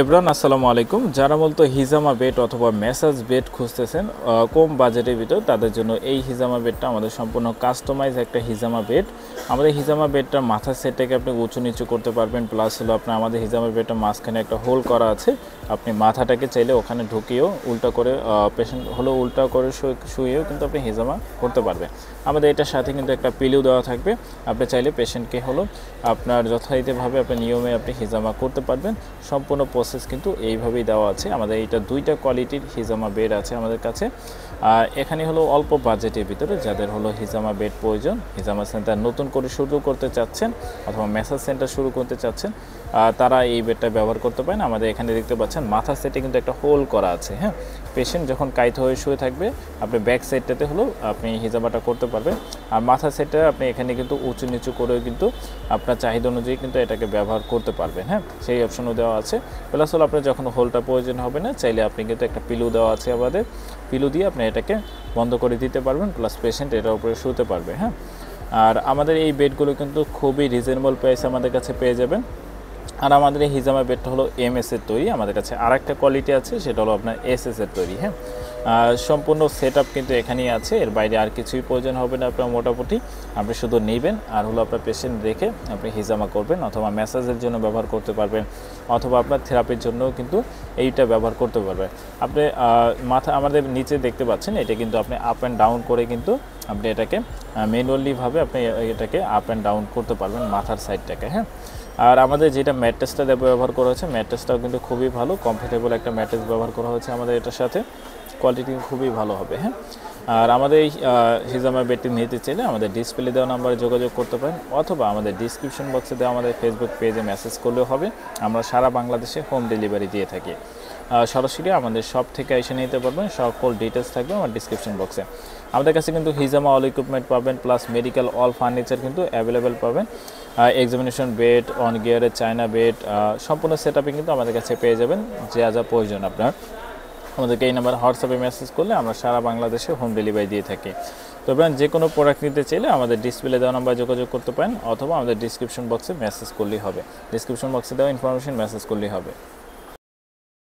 Everyone আসসালামু আলাইকুম। যারা মূলত হিজামা বেড অথবা ম্যাসাজ বেড খুঁজতেছেন কম বাজেটের ভিতর, তাদের জন্য এই হিজামা বেডটা আমাদের সম্পূর্ণ কাস্টমাইজ একটা হিজামা বেড। আমাদের হিজামা বেডটার মাথার সেটটাকে আপনি উঁচু নিচু করতে পারবেন, প্লাস হলো আপনার আমাদের হিজামা বেডটার মাঝখানে একটা হোল করা আছে, আপনি মাথাটাকে চাইলে ওখানে ঢুকিয়েও উল্টা করে পেশেন্ট হলো উল্টা করে শুয়েও কিন্তু আপনি হিজামা করতে পারবেন। আমাদের এটার সাথে কিন্তু একটা পিলিও দেওয়া থাকবে, আপনি চাইলে পেশেন্টকে হলো আপনার যথারীতিভাবে আপনি নিয়মে আপনি হিজামা করতে পারবেন। সম্পূর্ণ প্রসেস কিন্তু এইভাবেই দেওয়া আছে। আমাদের এইটা দুইটা কোয়ালিটির হিজামা বেড আছে আমাদের কাছে। এখানে হলো অল্প বাজেটের ভিতরে যাদের হলো হিজামা বেড প্রয়োজন, হিজামা সেন্টার নতুন করে শুরু করতে চাচ্ছেন অথবা ম্যাসাজ সেন্টার শুরু করতে চাচ্ছেন, তারা এই বেডটা ব্যবহার করতে পারেন। আমাদের এখানে দেখতে পাচ্ছেন মাথার সেটে কিন্তু একটা হোল করা আছে। হ্যাঁ, পেশেন্ট যখন কাইত হয়ে শুয়ে থাকবে আপনি ব্যাক সাইডটাতে হলো আপনি হিজামাটা করতে পারবেন। আর মাথার সেটটা আপনি এখানে কিন্তু উঁচু নিচু করেও কিন্তু আপনার চাহিদা অনুযায়ী কিন্তু এটাকে ব্যবহার করতে পারবেন। হ্যাঁ, সেই অপশনও দেওয়া আছে। প্লাস হলো আপনার যখন হোলটা প্রয়োজন হবে না, চাইলে আপনি কিন্তু একটা পিলু দেওয়া আছে আমাদের, পিলু দিয়ে আপনি এটাকে বন্ধ করে দিতে পারবেন, প্লাস পেশেন্ট এটার উপরে শুতে পারবে। হ্যাঁ, আর আমাদের এই বেডগুলো কিন্তু খুবই রিজনেবল প্রাইসে আমাদের কাছে পেয়ে যাবেন। আর আমাদের এই হিজামা বেডটা হলো এমএসের তৈরি। আমাদের কাছে আরেকটা কোয়ালিটি আছে, সেটা হলো আপনার এসএসের তৈরি। হ্যাঁ, সম্পূর্ণ সেট আপ কিন্তু এখানেই আছে, এর বাইরে আর কিছুই প্রয়োজন হবে না আপনার। মোটামুটি আপনি শুধু নেবেন আর হলো আপনার পেশেন্ট রেখে আপনি হিজামা করবেন, অথবা ম্যাসাজের জন্য ব্যবহার করতে পারবেন, অথবা আপনার থেরাপির জন্যও কিন্তু এইটা ব্যবহার করতে পারবেন। আপনি মাথা আমাদের নিচে দেখতে পাচ্ছেন, এটা কিন্তু আপনি আপ অ্যান্ড ডাউন করে কিন্তু আপনি এটাকে ম্যানুয়ালিভাবে আপনি এটাকে আপ অ্যান্ড ডাউন করতে পারবেন মাথার সাইডটাকে। হ্যাঁ, আর আমাদের যেটা ম্যাট্রেসটা ব্যবহার করা হয়েছে, ম্যাট্রেসটাও কিন্তু খুবই ভালো, কমফোর্টেবল একটা ম্যাট্রেস ব্যবহার করা হয়েছে আমাদের এটার সাথে, কোয়ালিটি খুবই ভালো হবে। হ্যাঁ, আর আমাদের এই হিজামা বেডটি নিতে চাইলে আমাদের ডিসপ্লে দেওয়া নাম্বারে যোগাযোগ করতে পারেন, অথবা আমাদের ডিসক্রিপশন বক্সে দেওয়া আমাদের ফেসবুক পেজে মেসেজ করলেও হবে। আমরা সারা বাংলাদেশে হোম ডেলিভারি দিয়ে থাকি। সরাসরি আমাদের শপ থেকে এসে নিতে পারবেন, সকল ডিটেলস থাকবে আমার ডিসক্রিপশন বক্সে। আমাদের কাছে কিন্তু হিজামা অল ইকুইপমেন্ট পাবেন, প্লাস মেডিকেল অল ফার্নিচার কিন্তু অ্যাভেলেবেল পাবেন। এক্সামিনেশন বেড, অন গিয়ারের চায়না বেড, সম্পূর্ণ সেট আপে কিন্তু আমাদের কাছে পেয়ে যাবেন যা যা প্রয়োজন আপনার। আমাদেরকে এই নাম্বার হোয়াটসঅ্যাপে মেসেজ করলে আমরা সারা বাংলাদেশে হোম ডেলিভারি দিয়ে থাকি। তবে যে কোনো প্রোডাক্ট নিতে চাইলে আমাদের ডিসপ্লে দেওয়া নাম্বার যোগাযোগ করতে পারেন, অথবা আমাদের ডিসক্রিপশন বক্সে মেসেজ করলেই হবে, ডিসক্রিপশন বক্সে দেওয়া ইনফরমেশন মেসেজ করলেই হবে।